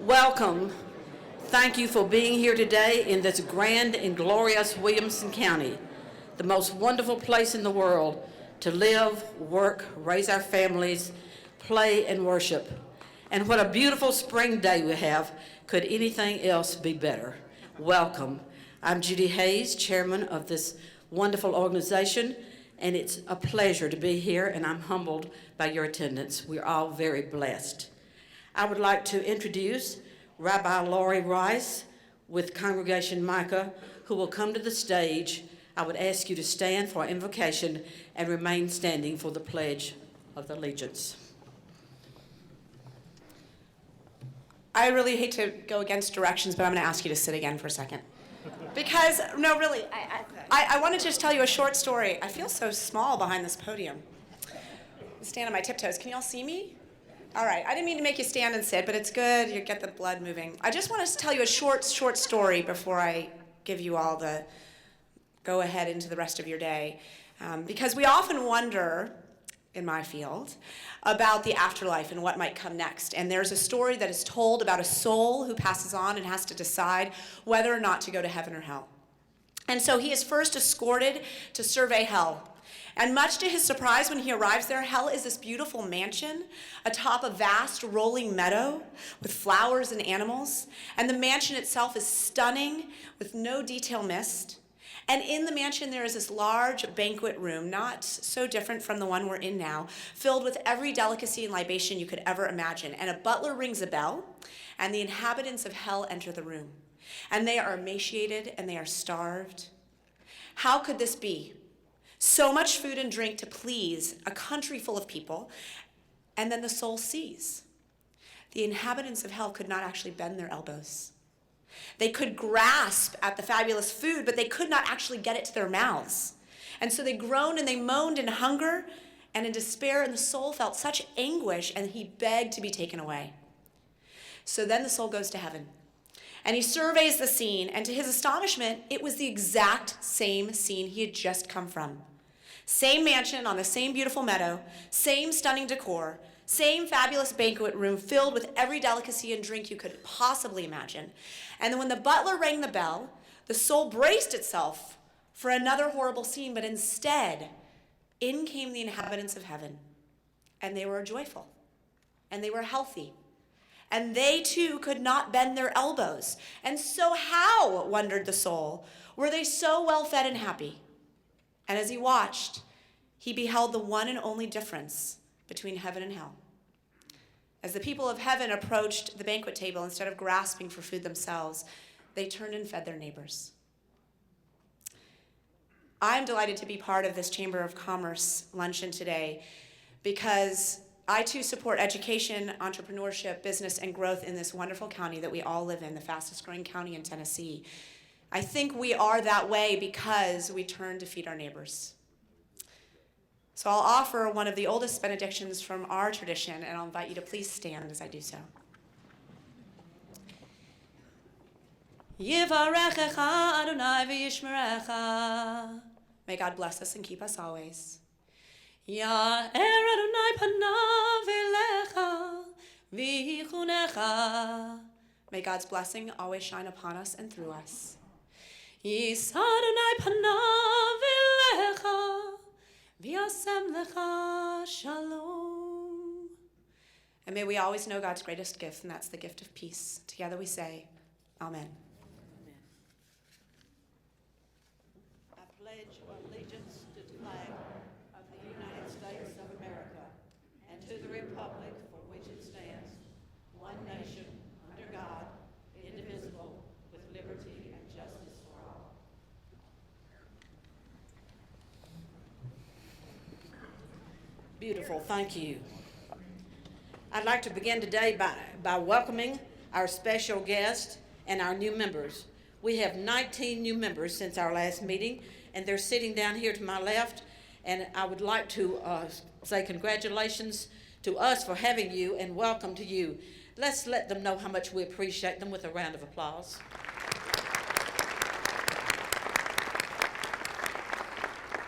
Welcome. Thank you for being here today in this grand and glorious Williamson County, the most wonderful place in the world to live, work, raise our families, play, and worship. And what a beautiful spring day we have. Could anything else be better? Welcome. I'm Judy Hayes, chairman of this wonderful organization, and it's a pleasure to be here, and I'm humbled by your attendance. We're all very blessed. I would like to introduce Rabbi Laurie Rice with Congregation Micah, who will come to the stage. I would ask you to stand for invocation and remain standing for the Pledge of Allegiance. I really hate to go against directions, but I'm going to ask you to sit again for a second. Because, no, really, I want to just tell you a short story. I feel so small behind this podium. Stand on my tiptoes. Can you all see me? All right. I didn't mean to make you stand and sit, but it's good. You get the blood moving. I just want to tell you a short story before I give you all the go ahead into the rest of your day. Because we often wonder, in my field, about the afterlife and what might come next. And there's a story that is told about a soul who passes on and has to decide whether or not to go to heaven or hell. And so he is first escorted to survey hell. And much to his surprise, when he arrives there, hell is this beautiful mansion atop a vast rolling meadow with flowers and animals. And the mansion itself is stunning with no detail missed. And in the mansion, there is this large banquet room, not so different from the one we're in now, filled with every delicacy and libation you could ever imagine. And a butler rings a bell, and the inhabitants of hell enter the room. And they are emaciated, and they are starved. How could this be? So much food and drink to please a country full of people, and then the soul sees. The inhabitants of hell could not actually bend their elbows. They could grasp at the fabulous food, but they could not actually get it to their mouths. And so they groaned and they moaned in hunger and in despair, and the soul felt such anguish, and he begged to be taken away. So then the soul goes to heaven, and he surveys the scene, and to his astonishment, it was the exact same scene he had just come from. Same mansion on the same beautiful meadow, same stunning decor, same fabulous banquet room filled with every delicacy and drink you could possibly imagine. And then when the butler rang the bell, the soul braced itself for another horrible scene, but instead, in came the inhabitants of heaven. And they were joyful, and they were healthy, and they too could not bend their elbows. And so how, wondered the soul, were they so well fed and happy? And as he watched, he beheld the one and only difference between heaven and hell. As the people of heaven approached the banquet table, instead of grasping for food themselves, they turned and fed their neighbors. I'm delighted to be part of this Chamber of Commerce luncheon today because I too support education, entrepreneurship, business, and growth in this wonderful county that we all live in, the fastest growing county in Tennessee. I think we are that way because we turn to feed our neighbors. So I'll offer one of the oldest benedictions from our tradition, and I'll invite you to please stand as I do so. Yivarechecha Adonai v'yishmerecha. May God bless us and keep us always. Ya'er Adonai panav elecha v'yichunecha. May God's blessing always shine upon us and through us. Yisa Adonai panav elecha v'yasem lecha shalom. And may we always know God's greatest gift, and that's the gift of peace. Together we say, Amen. I pledge allegiance to the flag of the United States of America and to the republic for which it stands, one nation, under God, indivisible, with liberty and justice for all. Beautiful, thank you. I'd like to begin today by welcoming our special guest and our new members. We have 19 new members since our last meeting, and they're sitting down here to my left, and I would like to say congratulations to us for having you and welcome to you. Let's let them know how much we appreciate them with a round of applause.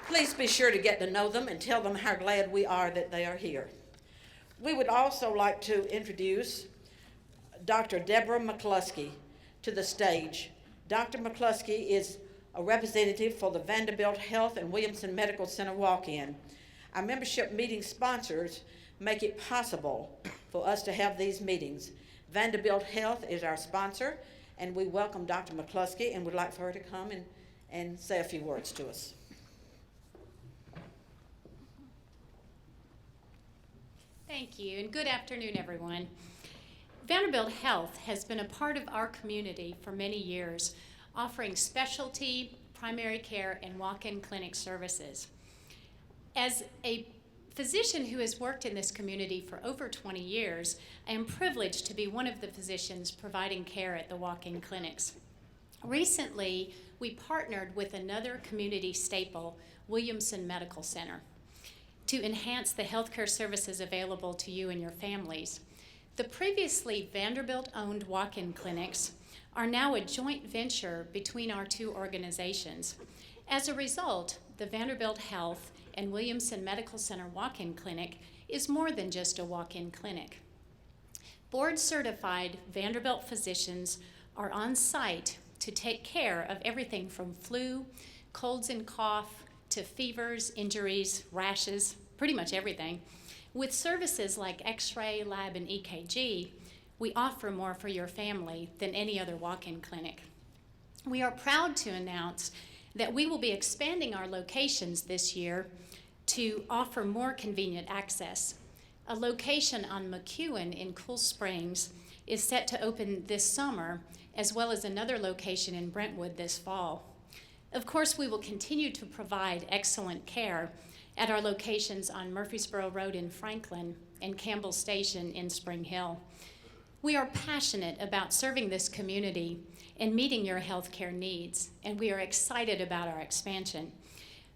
Please be sure to get to know them and tell them how glad we are that they are here. We would also like to introduce Dr. Deborah McCluskey to the stage. Dr. McCluskey is a representative for the Vanderbilt Health and Williamson Medical Center walk-in. Our membership meeting sponsors make it possible for us to have these meetings. Vanderbilt Health is our sponsor, and we welcome Dr. McCluskey and would like for her to come and say a few words to us. Thank you, and good afternoon, everyone. Vanderbilt Health has been a part of our community for many years, offering specialty, primary care, and walk-in clinic services. As a physician who has worked in this community for over 20 years, I am privileged to be one of the physicians providing care at the walk-in clinics. Recently, we partnered with another community staple, Williamson Medical Center, to enhance the healthcare services available to you and your families. The previously Vanderbilt-owned walk-in clinics are now a joint venture between our two organizations. As a result, the Vanderbilt Health and Williamson Medical Center walk-in clinic is more than just a walk-in clinic. Board-certified Vanderbilt physicians are on site to take care of everything from flu, colds and cough, to fevers, injuries, rashes, pretty much everything. With services like X-ray, lab, and EKG, we offer more for your family than any other walk-in clinic. We are proud to announce that we will be expanding our locations this year to offer more convenient access. A location on McEwen in Cool Springs is set to open this summer, as well as another location in Brentwood this fall. Of course, we will continue to provide excellent care at our locations on Murfreesboro Road in Franklin and Campbell Station in Spring Hill. We are passionate about serving this community and meeting your healthcare needs, and we are excited about our expansion.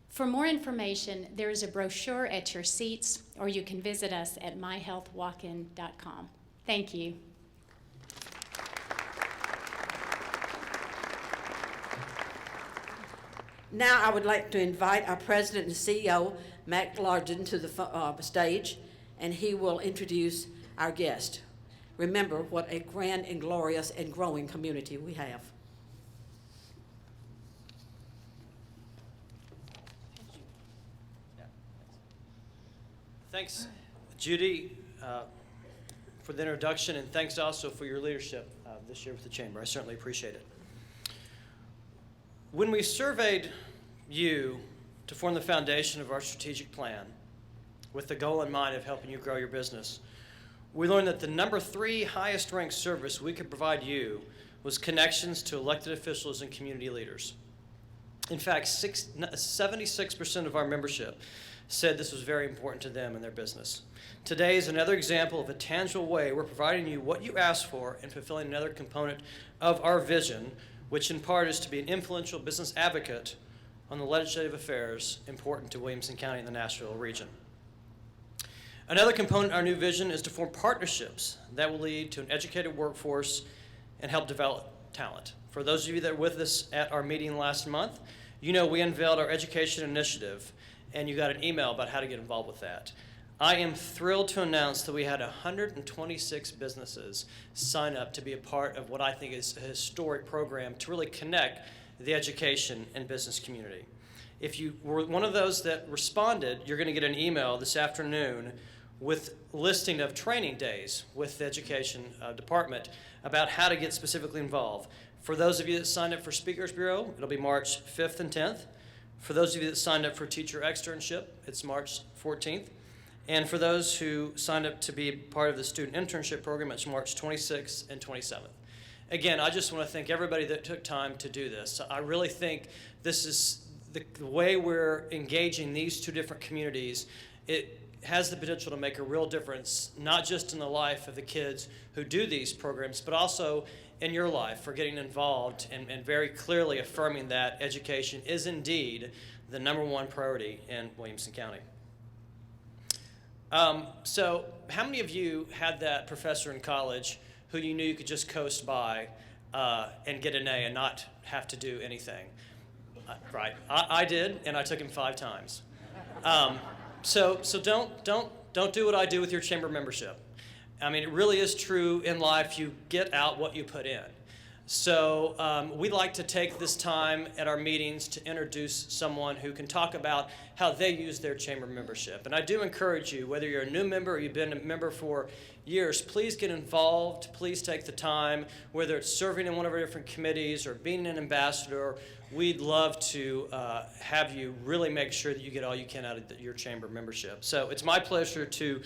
For more information, there is a brochure at your seats, or you can visit us at myhealthwalkin.com. Thank you. Now I would like to invite our president and CEO, Matt Largent, to the stage, and he will introduce our guest. Remember what a grand and glorious and growing community we have. Thanks, Judy, for the introduction, and thanks also for your leadership this year with the Chamber. I certainly appreciate it. When we surveyed you to form the foundation of our strategic plan with the goal in mind of helping you grow your business, we learned that the number 3 highest ranked service we could provide you was connections to elected officials and community leaders. In fact, 76% of our membership said this was very important to them and their business. Today is another example of a tangible way we're providing you what you asked for and fulfilling another component of our vision, which in part is to be an influential business advocate on the legislative affairs important to Williamson County and the Nashville region. Another component of our new vision is to form partnerships that will lead to an educated workforce and help develop talent. For those of you that are with us at our meeting last month, you know we unveiled our education initiative, and you got an email about how to get involved with that. I am thrilled to announce that we had 126 businesses sign up to be a part of what I think is a historic program to really connect the education and business community. If you were one of those that responded, you're going to get an email this afternoon with a listing of training days with the education department about how to get specifically involved. For those of you that signed up for Speakers Bureau, it'll be March 5th and 10th. For those of you that signed up for teacher externship, it's March 14th. And for those who signed up to be part of the student internship program, it's March 26th and 27th. Again, I just want to thank everybody that took time to do this. I really think this is the way we're engaging these two different communities. It has the potential to make a real difference, not just in the life of the kids who do these programs, but also in your life for getting involved and very clearly affirming that education is indeed the #1 priority in Williamson County. So how many of you had that professor in college who you knew you could just coast by and get an A and not have to do anything? Right, I did, and I took him 5 times. So don't do what I do with your chamber membership. I mean, it really is true in life. You get out what you put in. So we like to take this time at our meetings to introduce someone who can talk about how they use their chamber membership. And I do encourage you, whether you're a new member or you've been a member for years, please get involved. Please take the time, whether it's serving in one of our different committees or being an ambassador. We'd love to have you really make sure that you get all you can out of your chamber membership. So it's my pleasure to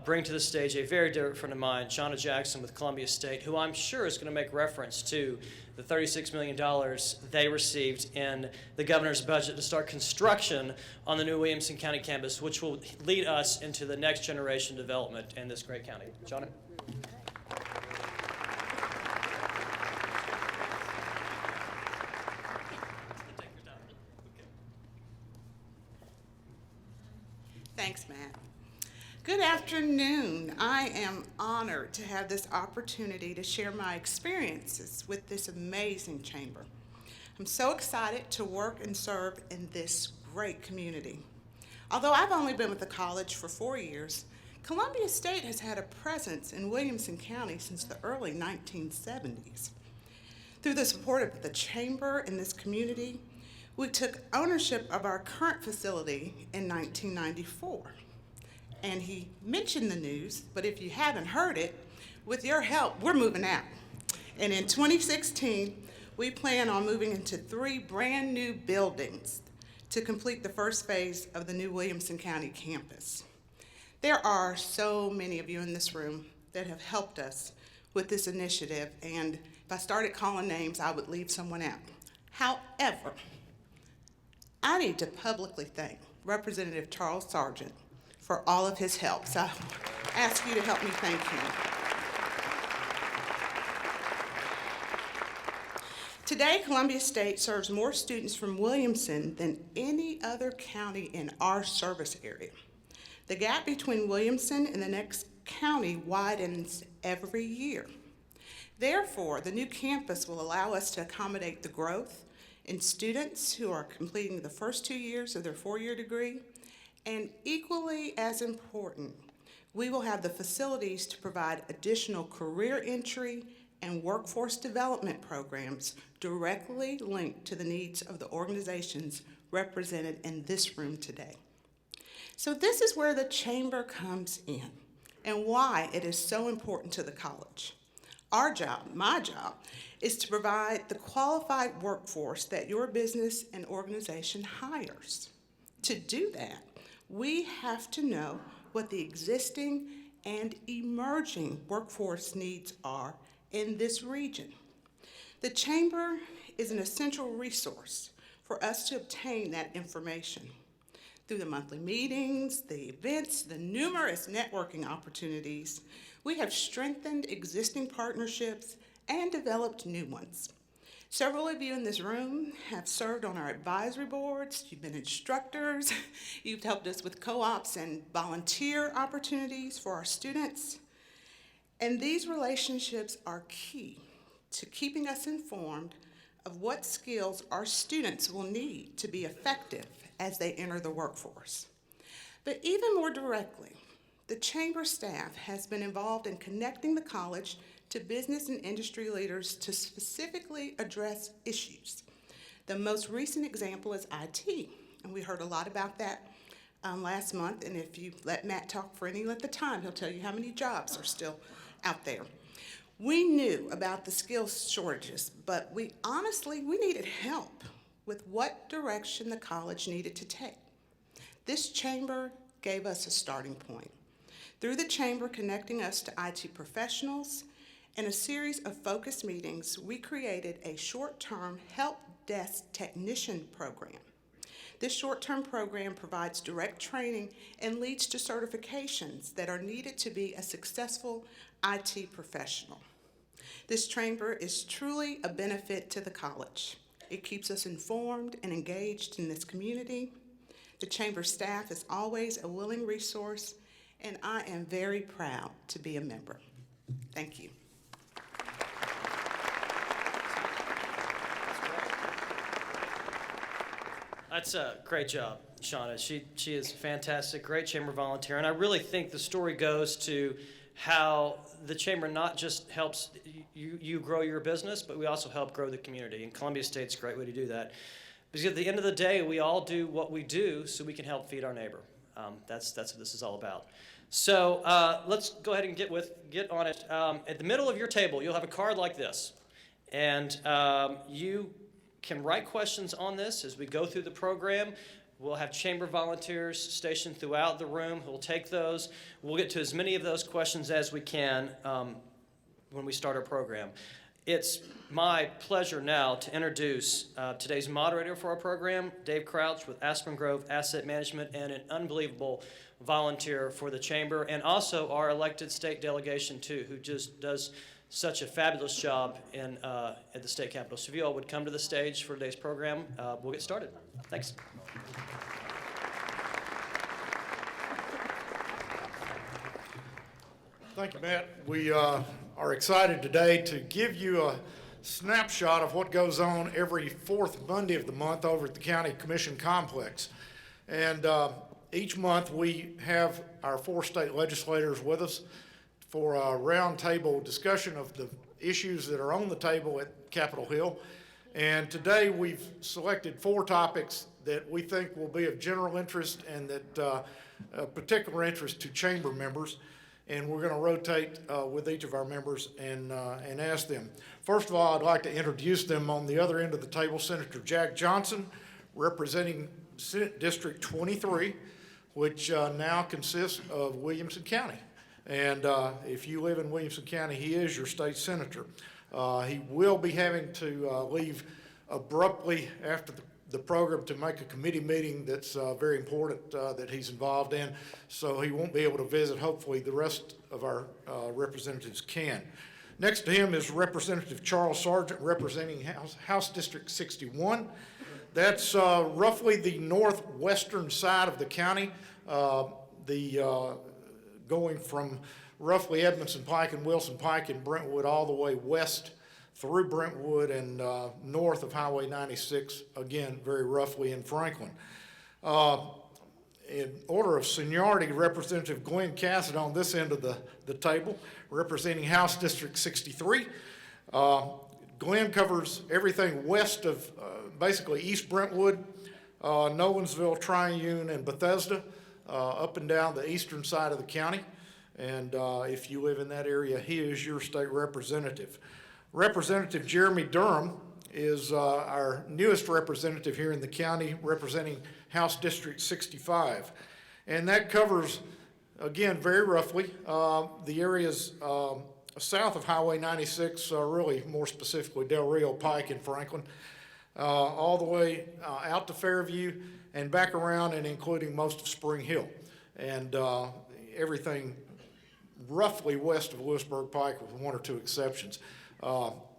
bring to the stage a very dear friend of mine, Shauna Jackson with Columbia State, who I'm sure is going to make reference to the $36 million they received in the governor's budget to start construction on the new Williamson County campus, which will lead us into the next generation development in this great county. Shauna? Thanks, Matt. Good afternoon. I am honored to have this opportunity to share my experiences with this amazing chamber. I'm so excited to work and serve in this great community. Although I've only been with the college for 4 years, Columbia State has had a presence in Williamson County since the early 1970s. Through the support of the chamber and this community, we took ownership of our current facility in 1994. And he mentioned the news, but if you haven't heard it, with your help, we're moving out. And in 2016, we plan on moving into 3 brand new buildings to complete the first phase of the new Williamson County campus. There are so many of you in this room that have helped us with this initiative, and if I started calling names, I would leave someone out. However, I need to publicly thank Representative Charles Sargent for all of his help. So I ask you to help me thank him. Today, Columbia State serves more students from Williamson than any other county in our service area. The gap between Williamson and the next county widens every year. Therefore, the new campus will allow us to accommodate the growth in students who are completing the first 2 years of their 4-year degree. And equally as important, we will have the facilities to provide additional career entry and workforce development programs directly linked to the needs of the organizations represented in this room today. So this is where the chamber comes in and why it is so important to the college. Our job, my job, is to provide the qualified workforce that your business and organization hires. To do that, we have to know what the existing and emerging workforce needs are in this region. The chamber is an essential resource for us to obtain that information. Through the monthly meetings, the events, the numerous networking opportunities, we have strengthened existing partnerships and developed new ones. Several of you in this room have served on our advisory boards, you've been instructors, you've helped us with co-ops and volunteer opportunities for our students. And these relationships are key to keeping us informed of what skills our students will need to be effective as they enter the workforce. But even more directly, the chamber staff has been involved in connecting the college to business and industry leaders to specifically address issues. The most recent example is IT, and we heard a lot about that last month, and if you let Matt talk for any length of time, he'll tell you how many jobs are still out there. We knew about the skills shortages, but we needed help with what direction the college needed to take. This chamber gave us a starting point. Through the chamber connecting us to IT professionals, in a series of focus meetings, we created a short-term help desk technician program. This short-term program provides direct training and leads to certifications that are needed to be a successful IT professional. This chamber is truly a benefit to the college. It keeps us informed and engaged in this community. The chamber staff is always a willing resource, and I am very proud to be a member. Thank you. That's a great job, Shauna. She is fantastic, great chamber volunteer, and I really think the story goes to how the chamber not just helps you grow your business, but we also help grow the community. And Columbia State's a great way to do that. Because at the end of the day, we all do what we do so we can help feed our neighbor. That's what this is all about. So let's go ahead and get on it. At the middle of your table, you'll have a card like this. And you can write questions on this as we go through the program. We'll have chamber volunteers stationed throughout the room who will take those. We'll get to as many of those questions as we can when we start our program. It's my pleasure now to introduce today's moderator for our program, Dave Crouch with Aspen Grove Asset Management, and an unbelievable volunteer for the chamber, and also our elected state delegation too, who just does such a fabulous job at the state capitol. So if you all would come to the stage for today's program, we'll get started. Thanks. Thank you, Matt. We are excited today to give you a snapshot of what goes on every fourth Monday of the month over at the County Commission Complex. And each month we have our 4 state legislators with us for a roundtable discussion of the issues that are on the table at Capitol Hill. And today we've selected 4 topics that we think will be of general interest and that particular interest to chamber members. And we're going to rotate with each of our members and ask them. First of all, I'd like to introduce them. On the other end of the table, Senator Jack Johnson, representing Senate District 23, which now consists of Williamson County. And if you live in Williamson County, he is your state senator. He will be having to leave abruptly after the program to make a committee meeting that's very important that he's involved in, so he won't be able to visit. Hopefully the rest of our representatives can. Next to him is Representative Charles Sargent, representing House District 61. That's roughly the northwestern side of the county, going from roughly Edmondson Pike and Wilson Pike and Brentwood all the way west through Brentwood and north of Highway 96, again, very roughly in Franklin. In order of seniority, Representative Glenn Cassidy on this end of the table, representing House District 63. Glenn covers everything west of basically East Brentwood, Nolensville, Triune, and Bethesda, up and down the eastern side of the county. And if you live in that area, he is your state representative. Representative Jeremy Durham is our newest representative here in the county, representing House District 65. And that covers, again, very roughly, the areas south of Highway 96, really more specifically Del Rio, Pike, and Franklin, all the way out to Fairview and back around and including most of Spring Hill. And everything roughly west of Lewisburg Pike with 1 or 2 exceptions.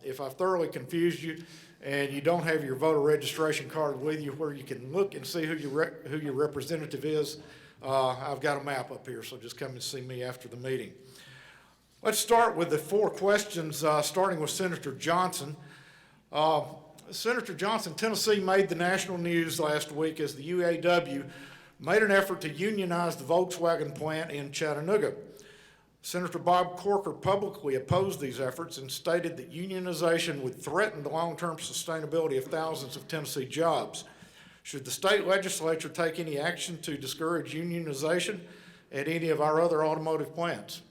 If I've thoroughly confused you and you don't have your voter registration card with you where you can look and see who your representative is, I've got a map up here, so just come and see me after the meeting. Let's start with the 4 questions, starting with Senator Johnson. Senator Johnson, Tennessee made the national news last week as the UAW made an effort to unionize the Volkswagen plant in Chattanooga. Senator Bob Corker publicly opposed these efforts and stated that unionization would threaten the long-term sustainability of thousands of Tennessee jobs. Should the state legislature take any action to discourage unionization at any of our other automotive plants?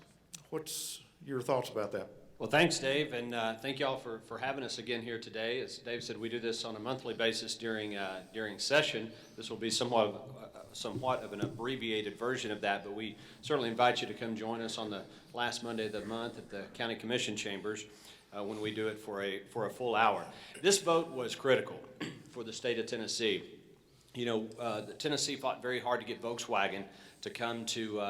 What's your thoughts about that? Well, thanks, Dave, and thank you all for having us again here today. As Dave said, we do this on a monthly basis during session. This will be somewhat of an abbreviated version of that, but we certainly invite you to come join us on the last Monday of the month at the County Commission Chambers when we do it for a full hour. This vote was critical for the state of Tennessee. You know, Tennessee fought very hard to get Volkswagen to come to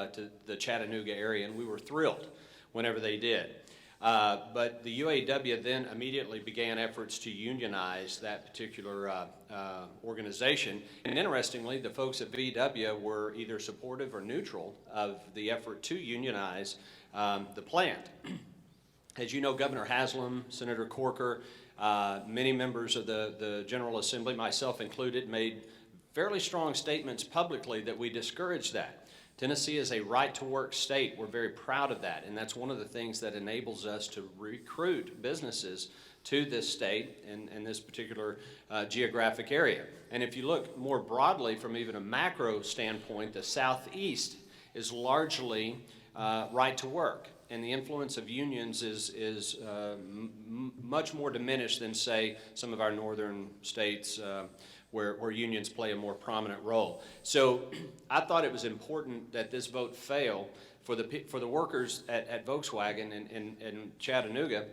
the Chattanooga area, and we were thrilled whenever they did. But the UAW then immediately began efforts to unionize that particular organization. And interestingly, the folks at VW were either supportive or neutral of the effort to unionize the plant. As you know, Governor Haslam, Senator Corker, many members of the General Assembly, myself included, made fairly strong statements publicly that we discouraged that. Tennessee is a right-to-work state. We're very proud of that, and that's one of the things that enables us to recruit businesses to this state and this particular geographic area. And if you look more broadly from even a macro standpoint, the Southeast is largely right to work, and the influence of unions is much more diminished than, say, some of our northern states where unions play a more prominent role. So I thought it was important that this vote fail for the workers at Volkswagen in Chattanooga.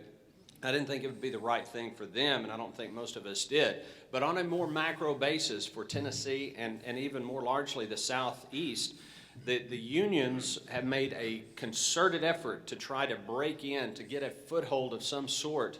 I didn't think it would be the right thing for them, and I don't think most of us did. But on a more macro basis for Tennessee and even more largely the Southeast, the unions have made a concerted effort to try to break in, to get a foothold of some sort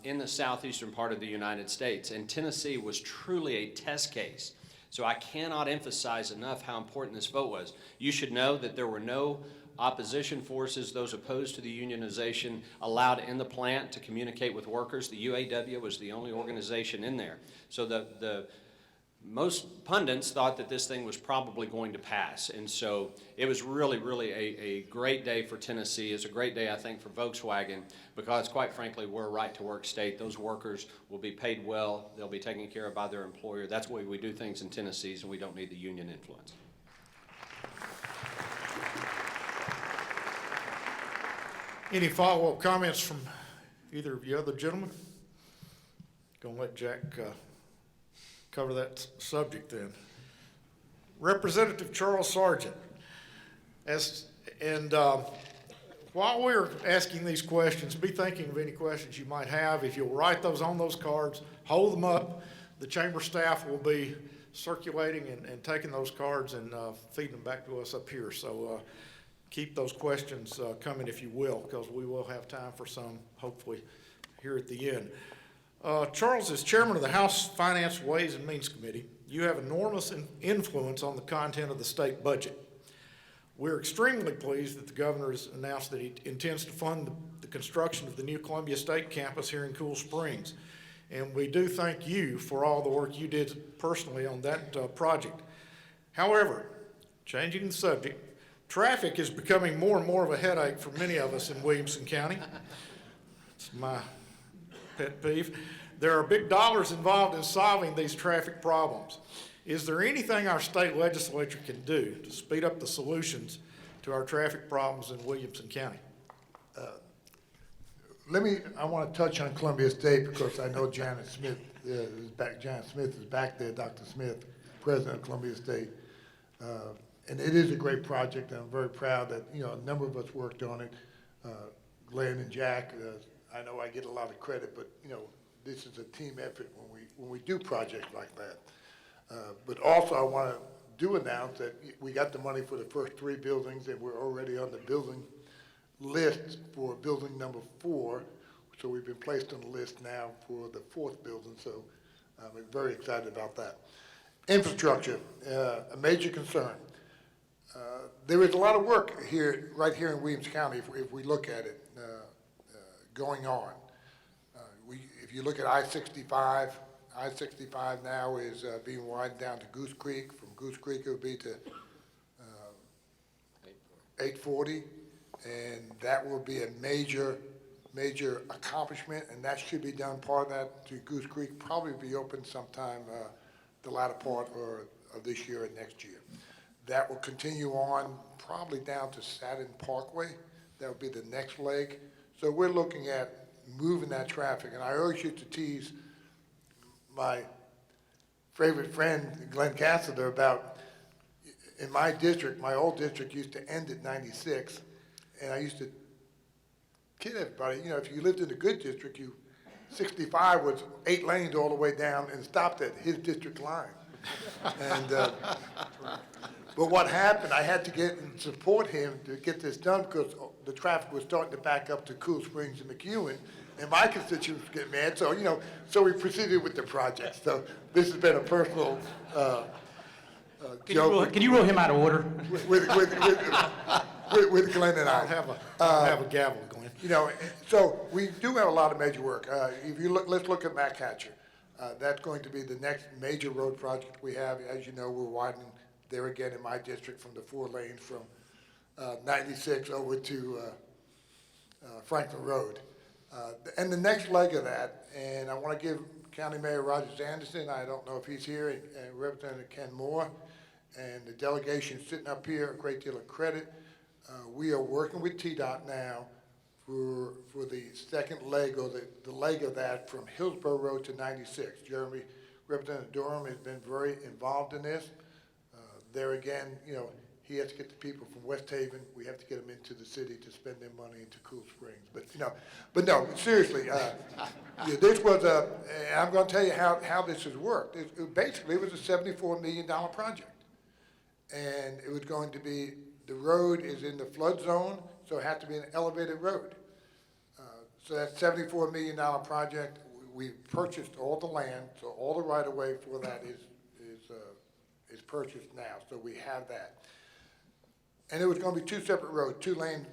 in the southeastern part of the United States. And Tennessee was truly a test case. So I cannot emphasize enough how important this vote was. You should know that there were no opposition forces, those opposed to the unionization, allowed in the plant to communicate with workers. The UAW was the only organization in there. So the most pundits thought that this thing was probably going to pass. And so it was really, really a great day for Tennessee. It's a great day, I think, for Volkswagen, because quite frankly, we're a right-to-work state. Those workers will be paid well. They'll be taken care of by their employer. That's the way we do things in Tennessee, and we don't need the union influence. Any follow-up comments from either of you other gentlemen? Gonna let Jack cover that subject then. Representative Charles Sargent, while we're asking these questions, be thinking of any questions you might have. If you'll write those on those cards, hold them up. The chamber staff will be circulating and taking those cards and feeding them back to us up here. So keep those questions coming if you will, because we will have time for some, hopefully, here at the end. Charles is chairman of the House Finance, Ways and Means Committee. You have enormous influence on the content of the state budget. We're extremely pleased that the governor has announced that he intends to fund the construction of the new Columbia State campus here in Cool Springs. And we do thank you for all the work you did personally on that project. However, changing the subject, traffic is becoming more and more of a headache for many of us in Williamson County. It's my pet peeve. There are big dollars involved in solving these traffic problems. Is there anything our state legislature can do to speed up the solutions to our traffic problems in Williamson County? I want to touch on Columbia State because I know Janet Smith is back. Janet Smith is back there, Dr. Smith, president of Columbia State. And it is a great project, and I'm very proud that, a number of us worked on it. Glenn and Jack, I know I get a lot of credit, but, this is a team effort when we do projects like that. But also I want to announce that we got the money for the first 3 buildings, and we're already on the building list for building number 4. So we've been placed on the list now for the 4th building, so I'm very excited about that. Infrastructure, a major concern. There is a lot of work right here in Williams County, if we look at it, going on. If you look at I-65 now is being widened down to Goose Creek. From Goose Creek, it would be to 840, and that will be a major accomplishment, and that should be done, part of that to Goose Creek, probably be open sometime the latter part of this year and next year. That will continue on probably down to Saturn Parkway. That will be the next leg. So we're looking at moving that traffic, and I urge you to tease my favorite friend, Glenn Cassiter, about, in my district, my old district used to end at 96, and I used to kid everybody, if you lived in a good district, 65 was 8 lanes all the way down and stopped at his district line. And but what happened, I had to get and support him to get this done because the traffic was starting to back up to Cool Springs and McEwen, and my constituents get mad. So, so we proceeded with the project. So this has been a personal joke. Can you rule him out of order? With Glenn and I. I'll have a gavel going. So we do have a lot of major work. If you look, let's look at Matt Hatcher. That's going to be the next major road project we have. As you know, we're widening There again, in my district, from the 4 lanes from 96 over to Franklin Road. And the next leg of that, and I want to give County Mayor Rogers Anderson, I don't know if he's here, and Representative Ken Moore, and the delegation sitting up here, a great deal of credit. We are working with TDOT now for the second leg, or the leg of that from Hillsborough Road to 96. Representative Durham has been very involved in this. There again, you know, he has to get the people from West Haven. We have to get them into the city to spend their money into Cool Springs. But no, seriously, this was and I'm going to tell you how this has worked. Basically, it was a $74 million project. And it was going to be, the road is in the flood zone, so it had to be an elevated road. So that $74 million project, we purchased all the land, so all the right-of-way for that is purchased now, so we have that. And it was going to be 2 separate roads, 2 lanes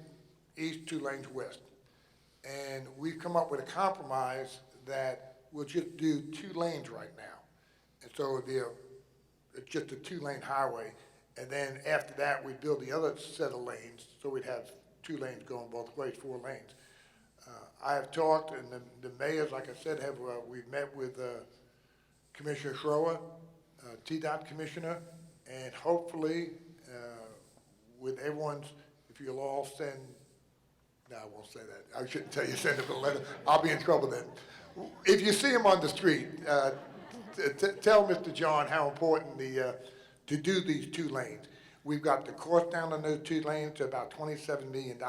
east, 2 lanes west. And we've come up with a compromise that we'll just do 2 lanes right now. And so it's just a 2-lane highway. And then after that, we build the other set of lanes, so we'd have 2 lanes going both ways, 4 lanes. I have talked, and the mayors, like I said, we've met with Commissioner Schroer, TDOT Commissioner, and hopefully, with everyone's, if you'll all send, no, I won't say that. I shouldn't tell you send them a letter. I'll be in trouble then. If you see him on the street, tell Mr. John how important to do these 2 lanes. We've got the cost down on those 2 lanes to about $27 million,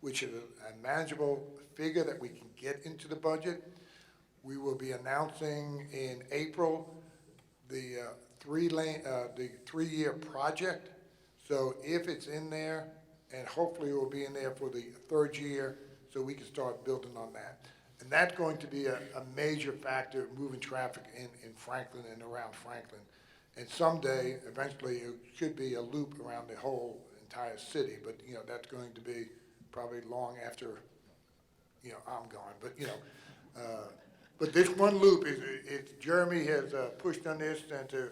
which is a manageable figure that we can get into the budget. We will be announcing in April the 3-year project. So if it's in there, and hopefully it will be in there for the 3rd year, so we can start building on that. And that's going to be a major factor moving traffic in Franklin and around Franklin. And someday, eventually, it should be a loop around the whole entire city. But, you know, that's going to be probably long after, you know, I'm gone. But, you know, but this one loop Jeremy has pushed on this, and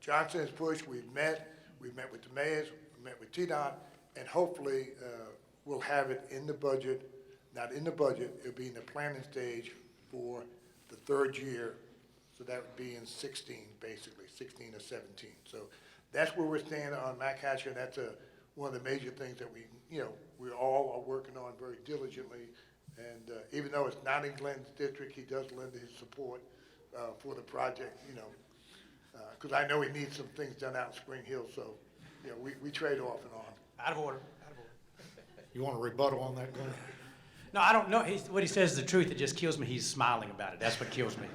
Johnson has pushed. We've met with the mayors, we met with TDOT, and hopefully we'll have it in the budget. Not in the budget, it'll be in the planning stage for the 3rd year. So that would be in 16, basically, 16 or 17. So that's where we're standing on Mac Hatcher. That's one of the major things that we all are working on very diligently. And even though it's not in Glenn's district, he does lend his support for the project, you know, because I know he needs some things done out in Spring Hill. So, you know, we trade off and on. Out of order. You want a rebuttal on that, Glenn? No, I don't know. What he says is the truth. It just kills me. He's smiling about it. That's what kills me.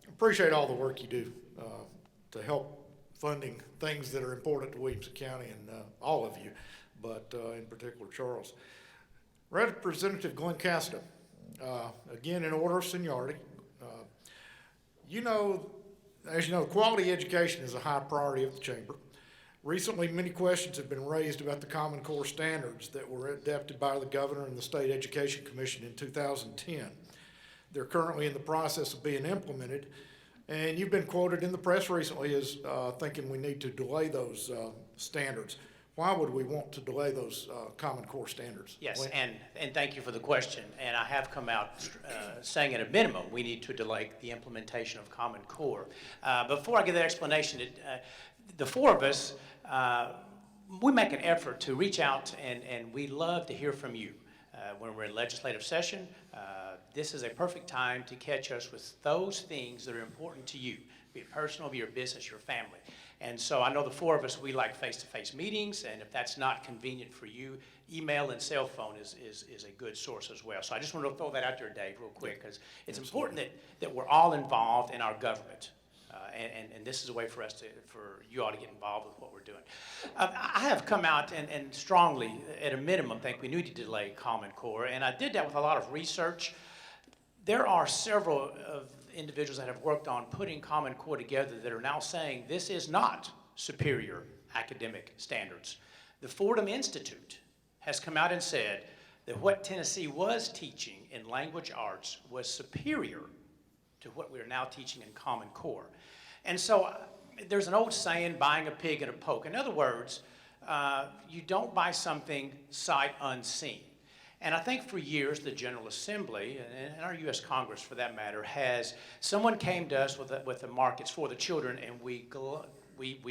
Appreciate all the work you do to help funding things that are important to Williamson County and all of you, but in particular Charles. Representative Glenn Cassidy, again in order of seniority. As you know, quality education is a high priority of the chamber. Recently, many questions have been raised about the Common Core standards that were adopted by the governor and the State Education Commission in 2010. They're currently in the process of being implemented, and you've been quoted in the press recently as thinking we need to delay those standards. Why would we want to delay those Common Core standards? Yes, and thank you for the question. And I have come out saying at a minimum we need to delay the implementation of Common Core. Before I give that explanation, the 4 of us, we make an effort to reach out, and we love to hear from you. When we're in legislative session, this is a perfect time to catch us with those things that are important to you, be it personal, be your business, your family. And so I know the 4 of us, we like face-to-face meetings, and if that's not convenient for you, email and cell phone is a good source as well. So I just want to throw that out there, Dave, real quick, because it's important that we're all involved in our government. And this is a way for you all to get involved with what we're doing. I have come out and strongly, at a minimum, think we need to delay Common Core, and I did that with a lot of research. There are several of individuals that have worked on putting Common Core together that are now saying this is not superior academic standards. The Fordham Institute has come out and said that what Tennessee was teaching in language arts was superior to what we are now teaching in Common Core. And so there's an old saying, buying a pig in a poke. In other words, you don't buy something sight unseen. And I think for years, the General Assembly, and our U.S. Congress for that matter, someone came to us with the markets for the children, and we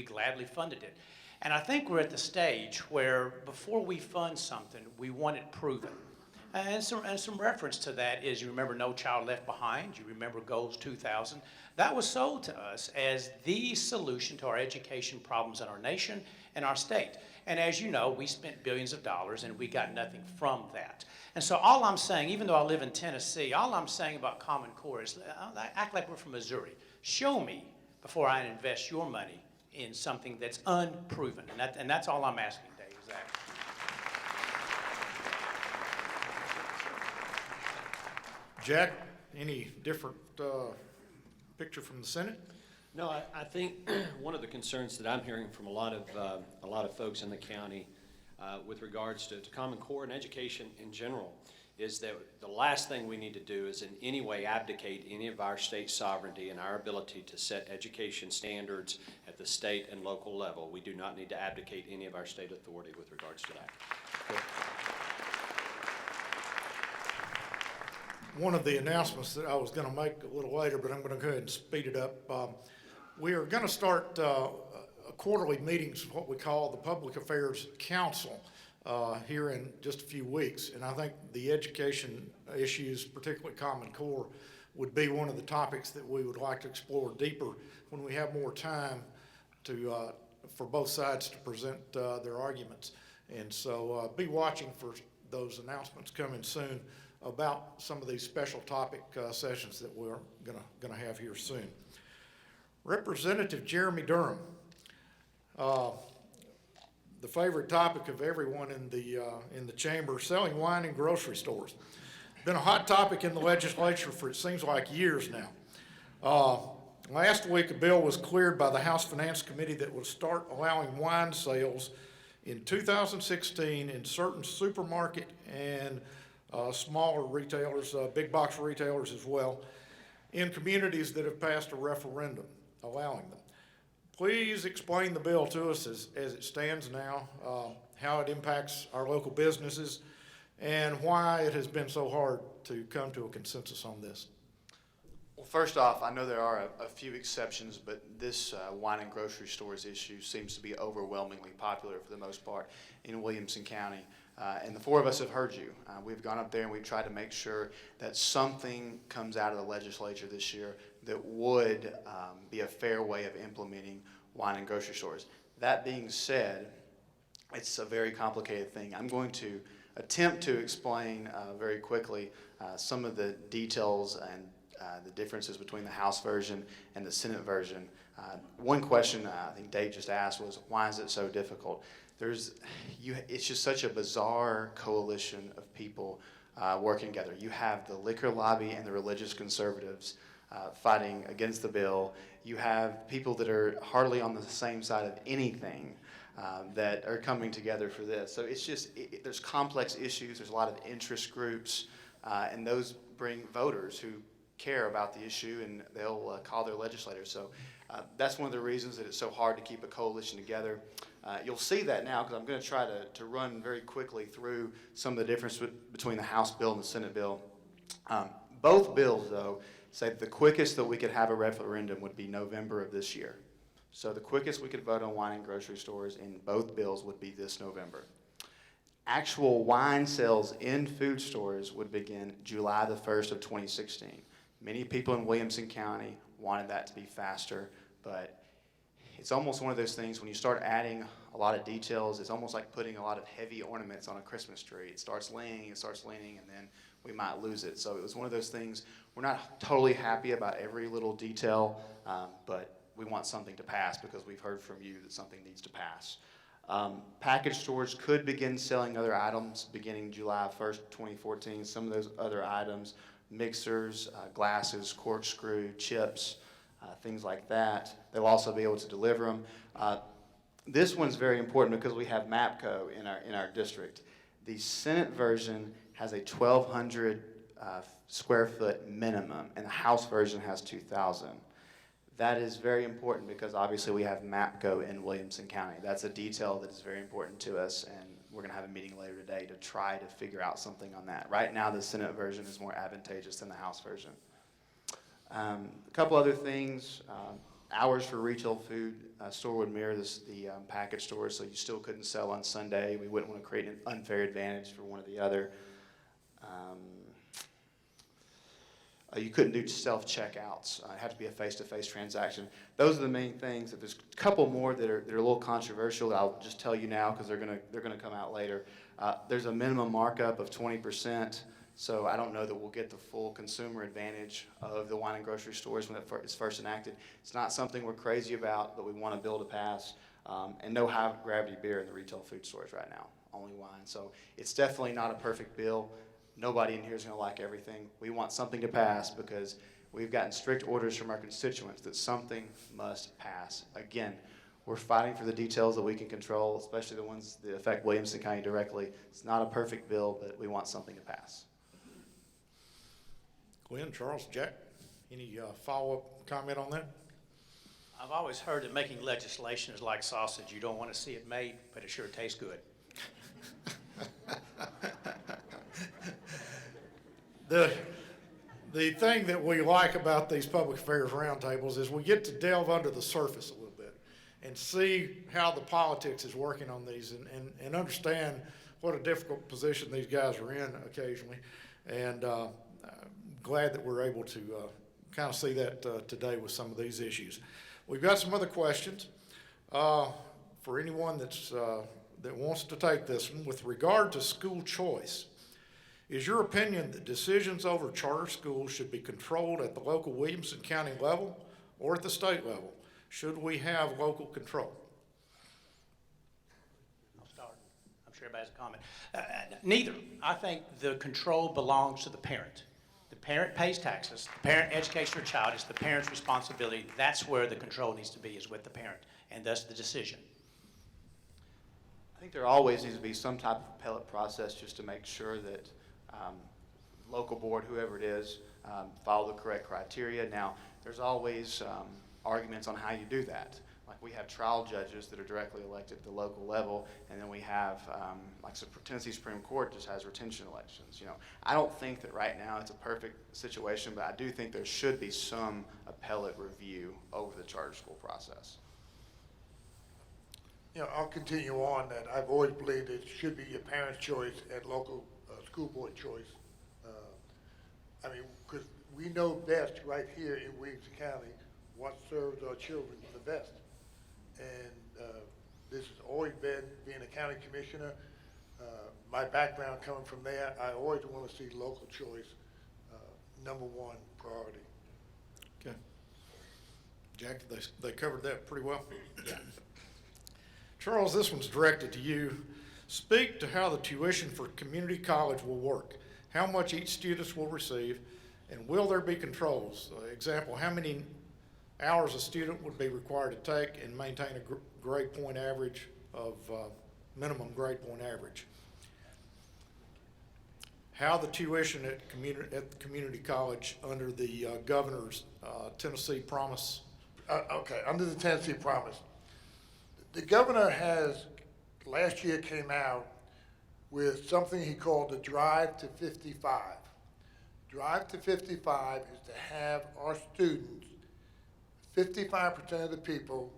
gladly funded it. And I think we're at the stage where before we fund something, we want it proven. And some reference to that is, you remember No Child Left Behind, you remember Goals 2000. That was sold to us as the solution to our education problems in our nation and our state. And as you know, we spent billions of dollars and we got nothing from that. And so all I'm saying, even though I live in Tennessee, all I'm saying about Common Core is act like we're from Missouri. Show me before I invest your money in something that's unproven. And that's all I'm asking, Dave, is that. Jack, any different picture from the Senate? No, I think one of the concerns that I'm hearing from a lot of folks in the county with regards to Common Core and education in general is that the last thing we need to do is in any way abdicate any of our state sovereignty and our ability to set education standards at the state and local level. We do not need to abdicate any of our state authority with regards to that. One of the announcements that I was going to make a little later, but I'm going to go ahead and speed it up. We are going to start quarterly meetings, what we call the Public Affairs Council, here in just a few weeks. And I think the education issues, particularly Common Core, would be one of the topics that we would like to explore deeper when we have more time to for both sides to present their arguments. And so be watching for those announcements coming soon about some of these special topic sessions that we're gonna have here soon. Representative Jeremy Durham, the favorite topic of everyone in the chamber, selling wine in grocery stores. Been a hot topic in the legislature for it seems like years now. Last week, a bill was cleared by the House Finance Committee that will start allowing wine sales in 2016 in certain supermarket and smaller retailers, big box retailers as well, in communities that have passed a referendum allowing them. Please explain the bill to us as it stands now, how it impacts our local businesses, and why it has been so hard to come to a consensus on this. Well, first off, I know there are a few exceptions, but this wine and grocery stores issue seems to be overwhelmingly popular for the most part in Williamson County. And the four of us have heard you. We've gone up there and we've tried to make sure that something comes out of the legislature this year that would be a fair way of implementing wine and grocery stores. That being said, it's a very complicated thing. I'm going to attempt to explain very quickly some of the details and the differences between the House version and the Senate version. One question I think Dave just asked was, why is it so difficult? It's just such a bizarre coalition of people working together. You have the liquor lobby and the religious conservatives fighting against the bill. You have people that are hardly on the same side of anything that are coming together for this. So it's just, there's complex issues, there's a lot of interest groups, and those bring voters who care about the issue, and they'll call their legislators. So that's one of the reasons that it's so hard to keep a coalition together. You'll see that now, because I'm going to try to run very quickly through some of the difference between the House bill and the Senate bill. Both bills, though, say that the quickest that we could have a referendum would be November of this year. So the quickest we could vote on wine in grocery stores in both bills would be this November. Actual wine sales in food stores would begin July the 1st of 2016. Many people in Williamson County wanted that to be faster, but it's almost one of those things when you start adding a lot of details, it's almost like putting a lot of heavy ornaments on a Christmas tree. It starts leaning, and then we might lose it. So it was one of those things, we're not totally happy about every little detail, but we want something to pass because we've heard from you that something needs to pass. Package stores could begin selling other items beginning July 1st, 2014. Some of those other items, mixers, glasses, corkscrew, chips, things like that. They'll also be able to deliver them. This one's very important because we have MAPCO in our district. The Senate version has a 1,200 square foot minimum, and the House version has 2,000. That is very important because obviously we have MAPCO in Williamson County. That's a detail that is very important to us, and we're going to have a meeting later today to try to figure out something on that. Right now, the Senate version is more advantageous than the House version. A couple other things. Hours for retail food store would mirror the package stores, so you still couldn't sell on Sunday. We wouldn't want to create an unfair advantage for one or the other. You couldn't do self-checkouts. It had to be a face-to-face transaction. Those are the main things. There's a couple more that are a little controversial that I'll just tell you now because they're gonna come out later. There's a minimum markup of 20%. So I don't know that we'll get the full consumer advantage of the wine and grocery stores when it's first enacted. It's not something we're crazy about, but we want to build a pass. And no high gravity beer in the retail food stores right now, only wine. So it's definitely not a perfect bill. Nobody in here is going to like everything. We want something to pass because we've gotten strict orders from our constituents that something must pass. Again, we're fighting for the details that we can control, especially the ones that affect Williamson County directly. It's not a perfect bill, but we want something to pass. Glenn, Charles, Jack, any follow-up comment on that? I've always heard that making legislation is like sausage. You don't want to see it made, but it sure tastes good. The thing that we like about these public affairs roundtables is we get to delve under the surface a little bit and see how the politics is working on these and understand what a difficult position these guys are in occasionally. And glad that we're able to kind of see that today with some of these issues. We've got some other questions for anyone that wants to take this one. With regard to school choice, is your opinion that decisions over charter schools should be controlled at the local Williamson County level or at the state level? Should we have local control? I'll start. I'm sure everybody has a comment. Neither. I think the control belongs to the parent. The parent pays taxes. The parent educates their child. It's the parent's responsibility. That's where the control needs to be, is with the parent, and thus the decision. I think there always needs to be some type of appellate process just to make sure that local board, whoever it is, follow the correct criteria. Now, there's always arguments on how you do that. Like we have trial judges that are directly elected at the local level, and then we have, like the Tennessee Supreme Court just has retention elections. You know, I don't think that right now it's a perfect situation, but I do think there should be some appellate review over the charter school process. You know, I'll continue on that. I've always believed it should be your parent's choice and local school board choice. I mean, because we know best right here in Williamson County what serves our children the best. And this has always been, being a county commissioner, my background coming from there, I always want to see local choice #1 priority. Okay. Jack, they covered that pretty well? Yeah. Charles, this one's directed to you. Speak to how the tuition for community college will work, how much each student will receive, and will there be controls? Example, how many hours a student would be required to take and maintain a grade point average of minimum grade point average. How the tuition at the community college under the governor's Tennessee promise. Okay, under the Tennessee promise. The governor has, last year came out with something he called the Drive to 55. Drive to 55 is to have our students, 55% of the people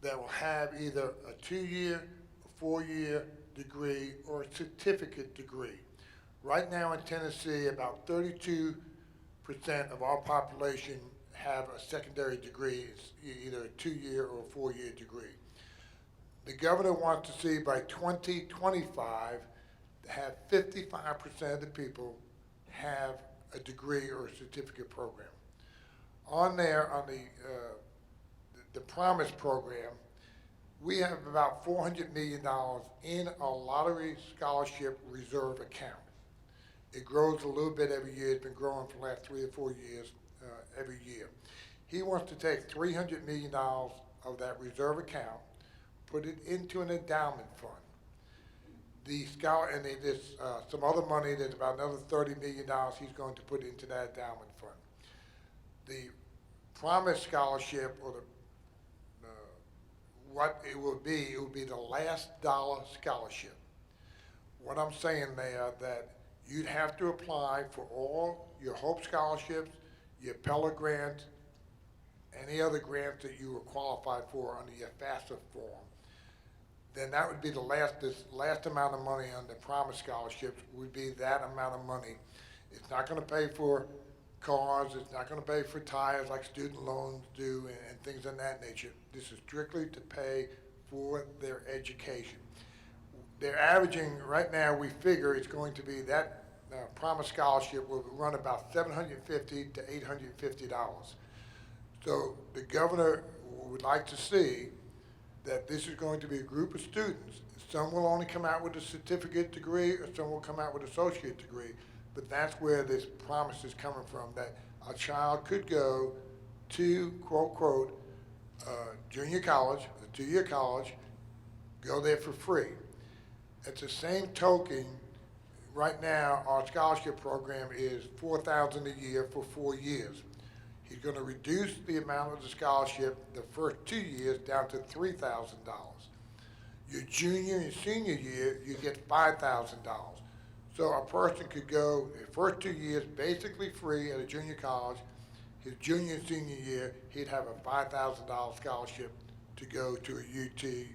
that will have either a 2-year, a 4-year degree, or a certificate degree. Right now in Tennessee, about 32% of our population have a secondary degree, it's either a 2-year or a 4-year degree. The governor wants to see by 2025 to have 55% of the people have a degree or a certificate program. On there, on the Promise program, we have about $400 million in a lottery scholarship reserve account. It grows a little bit every year. It's been growing for the last 3 or 4 years every year. He wants to take $300 million of that reserve account, put it into an endowment fund. the scholar, and there's some other money, there's about another $30 million he's going to put into that endowment fund. The Promise Scholarship, or what it will be the last dollar scholarship. What I'm saying there, that you'd have to apply for all your Hope scholarships, your Pella grant, any other grants that you were qualified for under your FAFSA form. Then that would be this last amount of money on the Promise scholarships would be that amount of money. It's not gonna pay for cars, it's not gonna pay for tires like student loans do and things of that nature. This is strictly to pay for their education. They're averaging, right now, we figure it's going to be that Promise Scholarship will run about $750 to $850. So the governor would like to see that this is going to be a group of students. Some will only come out with a certificate degree, or some will come out with an associate degree, but that's where this promise is coming from, that a child could go to, quote, quote, junior college, a 2-year college, go there for free. At the same token, right now, our scholarship program is $4,000 a year for 4 years. He's going to reduce the amount of the scholarship the first 2 years down to $3,000. Your junior and senior year, you get $5,000. So a person could go the first 2 years basically free at a junior college. His junior and senior year, he'd have a $5,000 scholarship to go to a UT,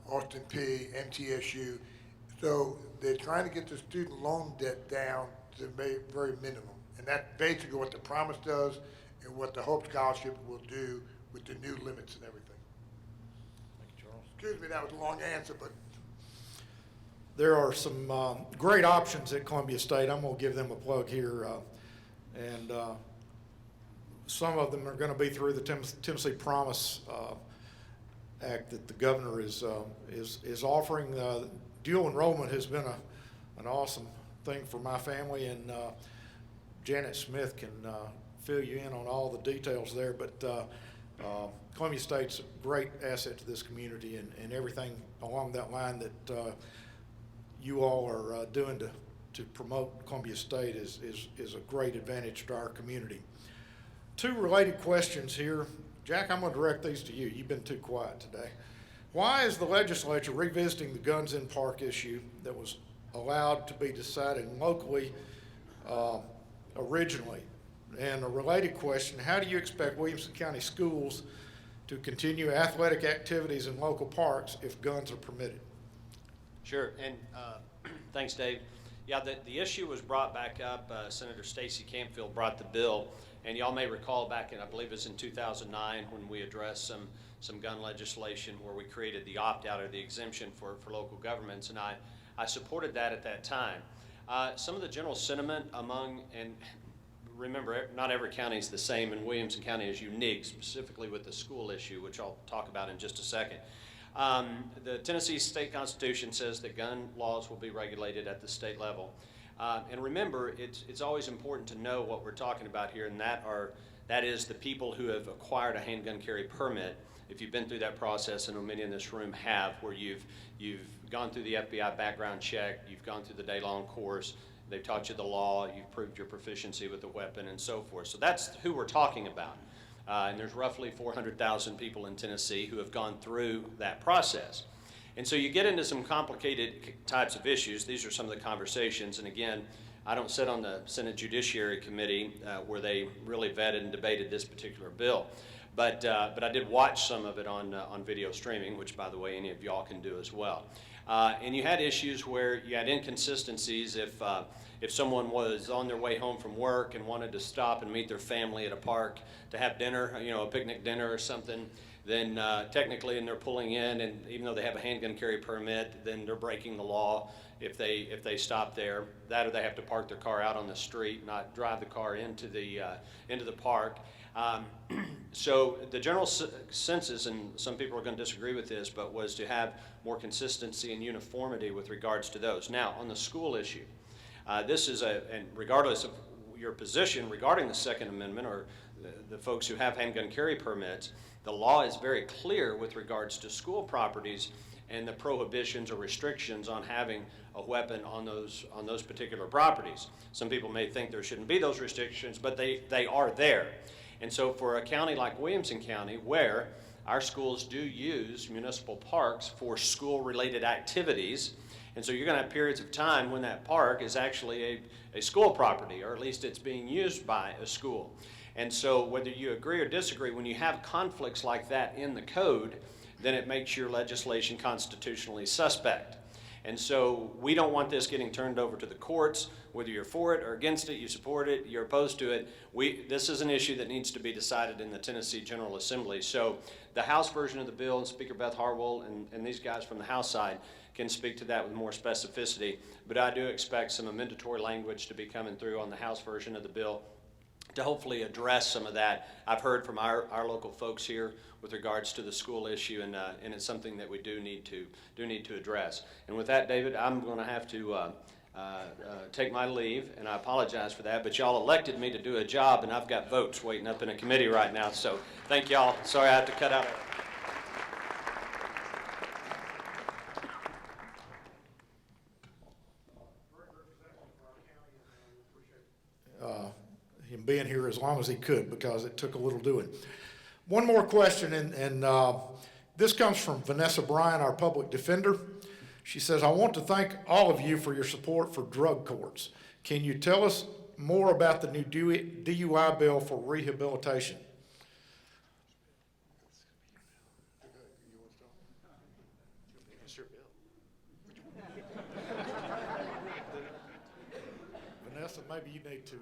Austin P, MTSU. So they're trying to get the student loan debt down to the very minimum. And that's basically what the Promise does and what the Hope Scholarship will do with the new limits and everything. Thank you, Charles. Excuse me, that was a long answer, but There are some great options at Columbia State. I'm going to give them a plug here. And some of them are going to be through the Tennessee Promise Act that the governor is offering. Dual enrollment has been an awesome thing for my family, and Janet Smith can fill you in on all the details there. But Columbia State's a great asset to this community, and everything along that line that you all are doing to promote Columbia State is a great advantage to our community. 2 related questions here. Jack, I'm going to direct these to you. You've been too quiet today. Why is the legislature revisiting the guns in park issue that was allowed to be decided locally originally? And a related question, how do you expect Williamson County schools to continue athletic activities in local parks if guns are permitted? Sure, and thanks, Dave. Yeah, the issue was brought back up. Senator Stacey Campfield brought the bill, and y'all may recall back in, I believe it was in 2009, when we addressed some gun legislation where we created the opt-out or the exemption for local governments, and I supported that at that time. Some of the general sentiment among, and remember, not every county is the same, and Williamson County is unique, specifically with the school issue, which I'll talk about in just a second. The Tennessee State Constitution says that gun laws will be regulated at the state level. And remember, it's always important to know what we're talking about here, and that is the people who have acquired a handgun carry permit. If you've been through that process, and many in this room have, where you've gone through the FBI background check, you've gone through the day-long course, they've taught you the law, you've proved your proficiency with the weapon, and so forth. So that's who we're talking about. And there's roughly 400,000 people in Tennessee who have gone through that process. And so you get into some complicated types of issues. These are some of the conversations. And again, I don't sit on the Senate Judiciary Committee where they really vetted and debated this particular bill. But I did watch some of it on video streaming, which, by the way, any of y'all can do as well. And you had issues where you had inconsistencies if someone was on their way home from work and wanted to stop and meet their family at a park to have dinner, a picnic dinner or something, then technically, and they're pulling in, and even though they have a handgun carry permit, then they're breaking the law if they stop there. That, or they have to park their car out on the street, not drive the car into the park. So the general census, and some people are going to disagree with this, but was to have more consistency and uniformity with regards to those. Now, on the school issue, this is and regardless of your position regarding the Second Amendment or the folks who have handgun carry permits, the law is very clear with regards to school properties, and the prohibitions or restrictions on having a weapon on those particular properties. Some people may think there shouldn't be those restrictions, but they are there. And so for a county like Williamson County, where our schools do use municipal parks for school-related activities, and so you're going to have periods of time when that park is actually a school property, or at least it's being used by a school. And so whether you agree or disagree, when you have conflicts like that in the code, then it makes your legislation constitutionally suspect. And so we don't want this getting turned over to the courts, whether you're for it or against it, you support it, you're opposed to it. This is an issue that needs to be decided in the Tennessee General Assembly. So the House version of the bill, and Speaker Beth Harwell and these guys from the House side can speak to that with more specificity. But I do expect some amendatory language to be coming through on the House version of the bill to hopefully address some of that. I've heard from our local folks here with regards to the school issue, and it's something that we do need to address. And with that, David, I'm going to have to take my leave, and I apologize for that, but y'all elected me to do a job, and I've got votes waiting up in a committee right now, so thank y'all. Sorry I have to cut out. Him being here as long as he could, because it took a little doing. One more question, and this comes from Vanessa Bryan, our public defender. She says, I want to thank all of you for your support for drug courts. Can you tell us more about the new DUI bill for rehabilitation? Vanessa, maybe you need to...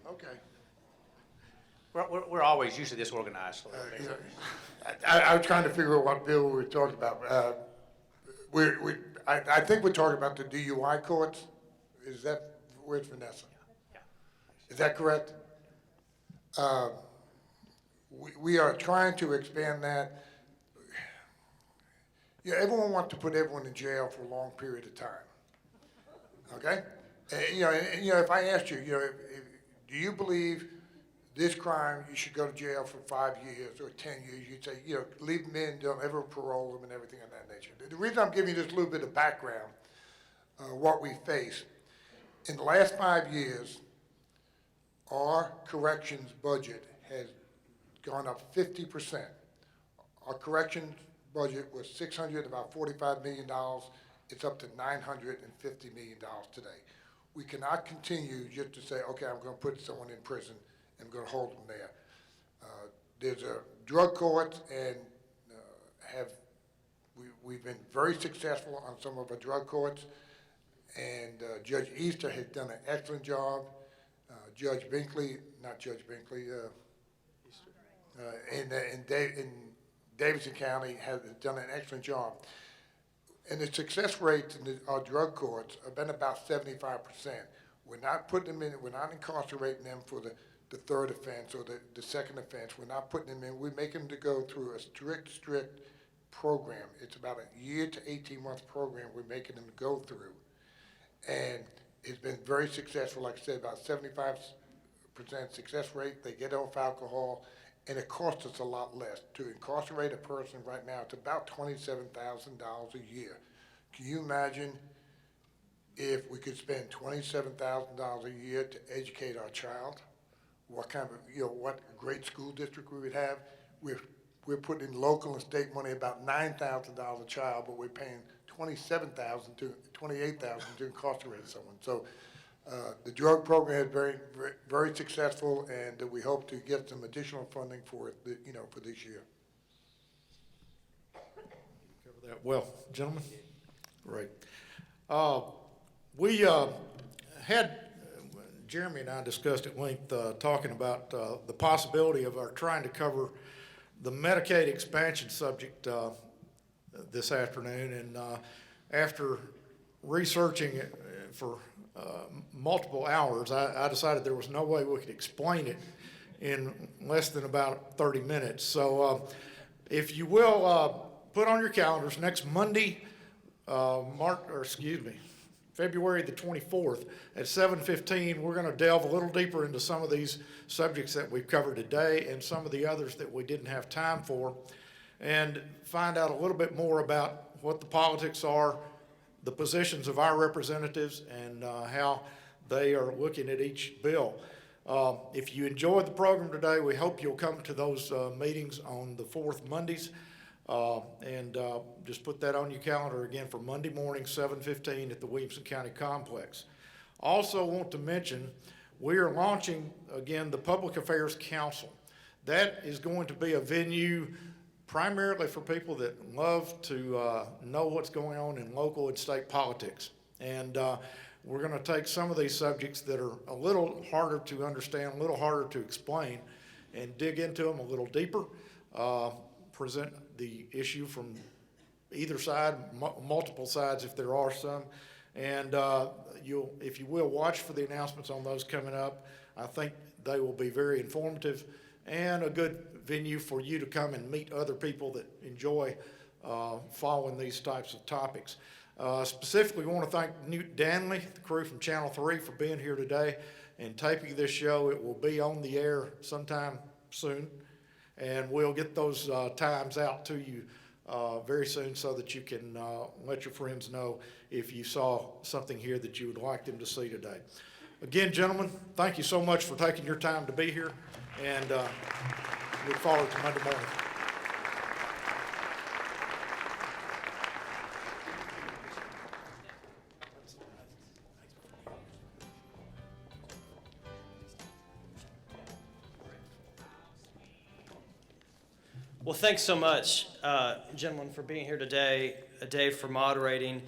Okay. We're always usually disorganized. I was trying to figure out what bill we were talking about. I think we're talking about the DUI courts. Is that, where's Vanessa? Yeah. Is that correct? We are trying to expand that. Yeah, everyone wants to put everyone in jail for a long period of time. Okay? And if I asked you, do you believe this crime, you should go to jail for 5 years or 10 years? You'd say, leave them in, don't ever parole them and everything of that nature. The reason I'm giving you this little bit of background, what we face, in the last 5 years, our corrections budget has gone up 50%. Our corrections budget was about $45 million. It's up to $950 million today. We cannot continue just to say, okay, I'm going to put someone in prison and I'm going to hold them there. There's a drug court, and we've been very successful on some of our drug courts, and Judge Easter has done an excellent job. Judge Binkley, not Judge Binkley, in Davidson County has done an excellent job. And the success rates in our drug courts have been about 75%. We're not putting them in, we're not incarcerating them for the third offense or the second offense. We're not putting them in. We make them to go through a strict program. It's about a year to 18-month program we're making them go through. And it's been very successful. Like I said, about 75% success rate. They get off alcohol, and it costs us a lot less. To incarcerate a person right now, it's about $27,000 a year. Can you imagine if we could spend $27,000 a year to educate our child? What kind of, what great school district we would have? We're putting in local and state money about $9,000 a child, but we're paying $27,000 to $28,000 to incarcerate someone. So the drug program is very, very, very successful, and we hope to get some additional funding for it, for this year. Cover that well, gentlemen. Great. We had Jeremy and I discussed at length, talking about the possibility of our trying to cover the Medicaid expansion subject this afternoon, and after researching it for multiple hours, I decided there was no way we could explain it in less than about 30 minutes. So if you will, put on your calendars next Monday, February the 24th at 7:15, we're going to delve a little deeper into some of these subjects that we've covered today and some of the others that we didn't have time for, and find out a little bit more about what the politics are, the positions of our representatives, and how they are looking at each bill. If you enjoyed the program today, we hope you'll come to those meetings on the fourth Mondays. And just put that on your calendar again for Monday morning, 7:15 at the Williamson County Complex. Also want to mention, we are launching again the Public Affairs Council. That is going to be a venue primarily for people that love to know what's going on in local and state politics. And we're going to take some of these subjects that are a little harder to understand, a little harder to explain, and dig into them a little deeper. Present the issue from either side, multiple sides if there are some. And if you will, watch for the announcements on those coming up. I think they will be very informative and a good venue for you to come and meet other people that enjoy following these types of topics. Specifically, we want to thank Newt Danley, the crew from Channel 3, for being here today and taping this show. It will be on the air sometime soon, and we'll get those times out to you very soon so that you can let your friends know if you saw something here that you would like them to see today. Again, gentlemen, thank you so much for taking your time to be here, and look forward to Monday morning. Well, thanks so much, gentlemen, for being here today, Dave for moderating.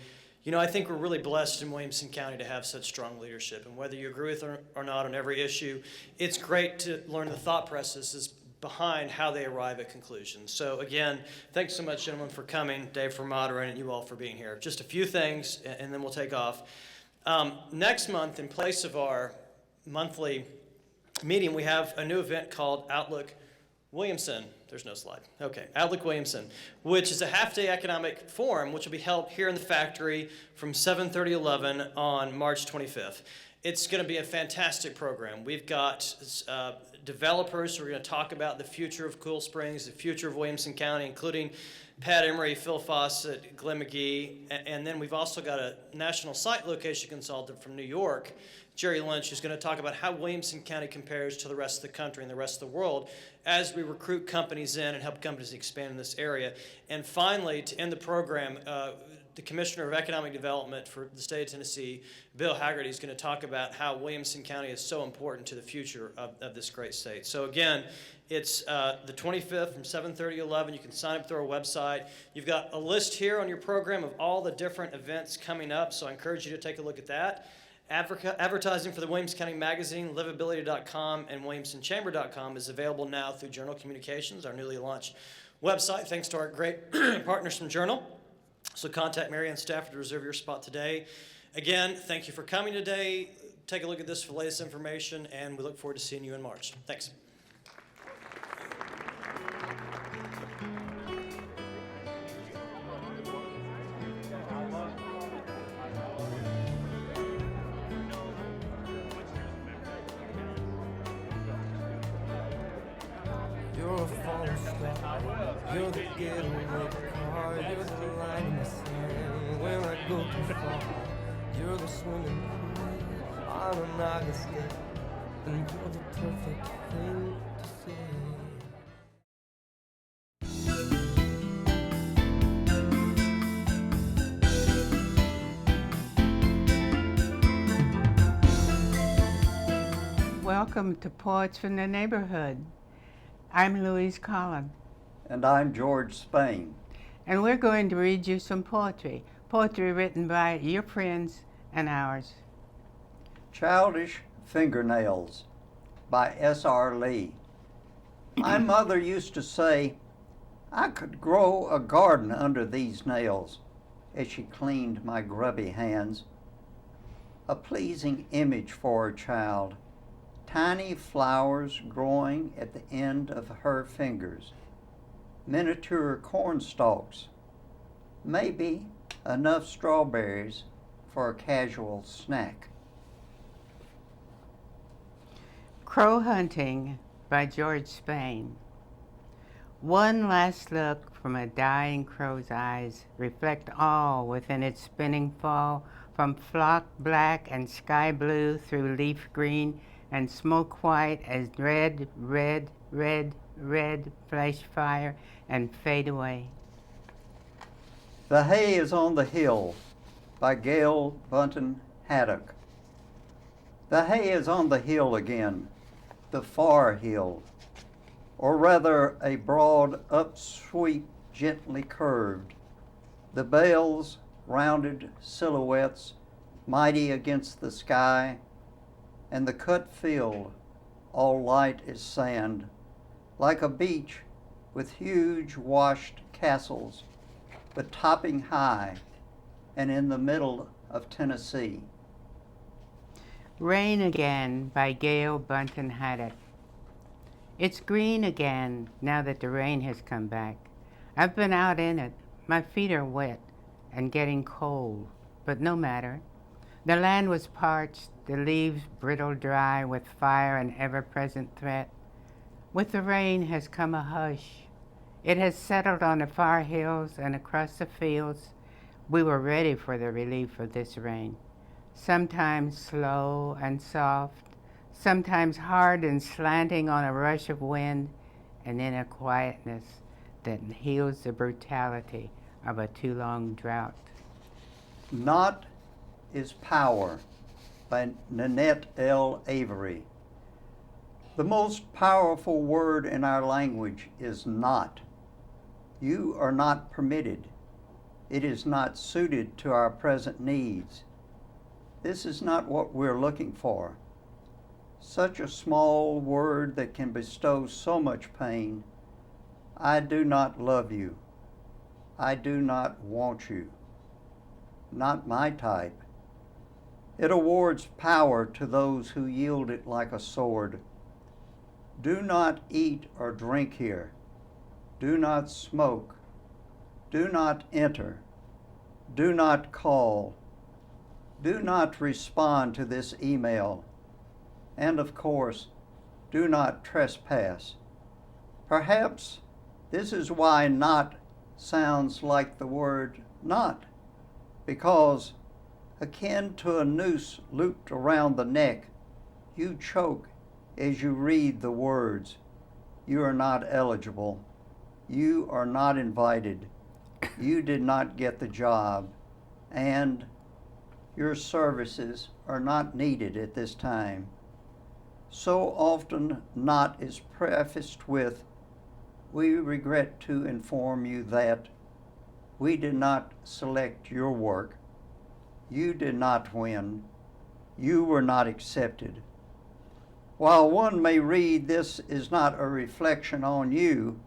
You know, I think we're really blessed in Williamson County to have such strong leadership, and whether you agree with it or not on every issue, it's great to learn the thought processes behind how they arrive at conclusions. So again, thanks so much, gentlemen, for coming, Dave for moderating, and you all for being here. Just a few things, and then we'll take off. Next month, in place of our monthly meeting, we have a new event called Outlook Williamson. There's no slide. Okay, Outlook Williamson, which is a half-day economic forum, which will be held here in the factory from 7:30 to 11 on March 25th. It's going to be a fantastic program. We've got developers who are going to talk about the future of Cool Springs, the future of Williamson County, including Pat Emery, Phil Fawcett, Glenn McGee, and then we've also got a national site location consultant from New York, Jerry Lynch, who's going to talk about how Williamson County compares to the rest of the country and the rest of the world as we recruit companies in and help companies expand in this area. And finally, to end the program, the Commissioner of Economic Development for the state of Tennessee, Bill Haggerty, is going to talk about how Williamson County is so important to the future of this great state. So again, it's the 25th from 7:30 to 11. You can sign up through our website. You've got a list here on your program of all the different events coming up, so I encourage you to take a look at that. Advertising for the Williamson County Magazine, livability.com, and williamsonchamber.com is available now through Journal Communications, our newly launched website, thanks to our great partners from Journal. So contact Mary Ann Stafford to reserve your spot today. Again, thank you for coming today. Take a look at this for the latest information, and we look forward to seeing you in March. Thanks. You're a falling star, you're the getaway car, you're the line in the sand when I go too far. You're the swimming pool on an August day, and you're the perfect thing to say. Welcome to Poets from the Neighborhood. I'm Louise Collin. And I'm George Spain. And we're going to read you some poetry written by your friends and ours. Childish Fingernails by S.R. Lee. My mother used to say, I could grow a garden under these nails, as she cleaned my grubby hands. A pleasing image for a child. Tiny flowers growing at the end of her fingers, miniature corn stalks, maybe enough strawberries for a casual snack. Crow Hunting by George Spain. One last look from a dying crow's eyes reflect all within its spinning fall, from flock black and sky blue through leaf green and smoke white as red, red, red, red flash fire and fade away. The Hay is on the Hill by Gail Bunton Haddock. The hay is on the hill again, the far hill, or rather a broad upsweep gently curved, the bales rounded silhouettes mighty against the sky, and the cut field all light as sand, like a beach with huge washed castles, but topping high and in the middle of Tennessee. Rain Again by Gail Bunton Haddock. It's green again now that the rain has come back. I've been out in it. My feet are wet and getting cold, but no matter. The land was parched, the leaves brittle dry with fire and ever-present threat. With the rain has come a hush. It has settled on the far hills and across the fields. We were ready for the relief of this rain. Sometimes slow and soft, sometimes hard and slanting on a rush of wind, and in a quietness that heals the brutality of a too long drought. Not is Power by Nanette L. Avery. The most powerful word in our language is not. You are not permitted. It is not suited to our present needs. This is not what we're looking for. Such a small word that can bestow so much pain. I do not love you. I do not want you. Not my type. It awards power to those who yield it like a sword. Do not eat or drink here. Do not smoke. Do not enter. Do not call. Do not respond to this email. And of course, do not trespass. Perhaps this is why not sounds like the word not, because akin to a noose looped around the neck, you choke as you read the words. You are not eligible. You are not invited. You did not get the job, and your services are not needed at this time. So often not is prefaced with, we regret to inform you that we did not select your work. You did not win. You were not accepted. While one may read this is not a reflection on you,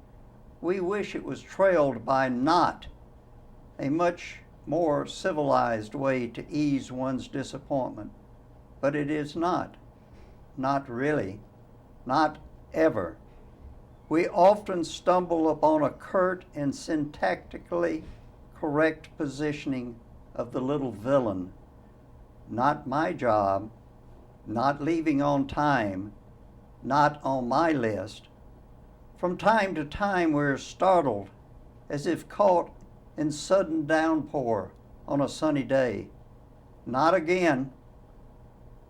we wish it was trailed by not, a much more civilized way to ease one's disappointment. But it is not. Not really. Not ever. We often stumble upon a curt and syntactically correct positioning of the little villain. Not my job, not leaving on time, not on my list. From time to time we're startled, as if caught in sudden downpour on a sunny day. Not again.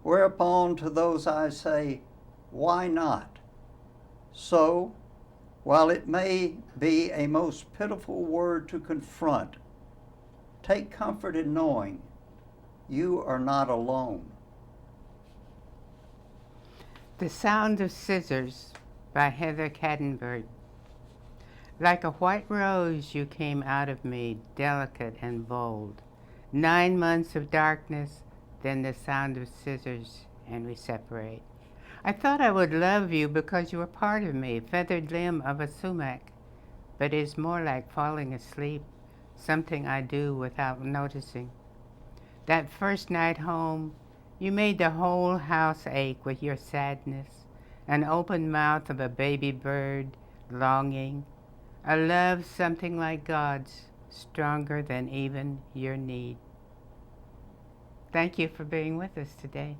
Whereupon to those I say, why not? So, while it may be a most pitiful word to confront, take comfort in knowing you are not alone. The Sound of Scissors by Heather Cadenberg. Like a white rose you came out of me, delicate and bold. 9 months of darkness, then the sound of scissors, and we separate. I thought I would love you because you were part of me, feathered limb of a sumac. But it's more like falling asleep, something I do without noticing. That first night home, you made the whole house ache with your sadness, an open mouth of a baby bird, longing, a love something like God's, stronger than even your need. Thank you for being with us today.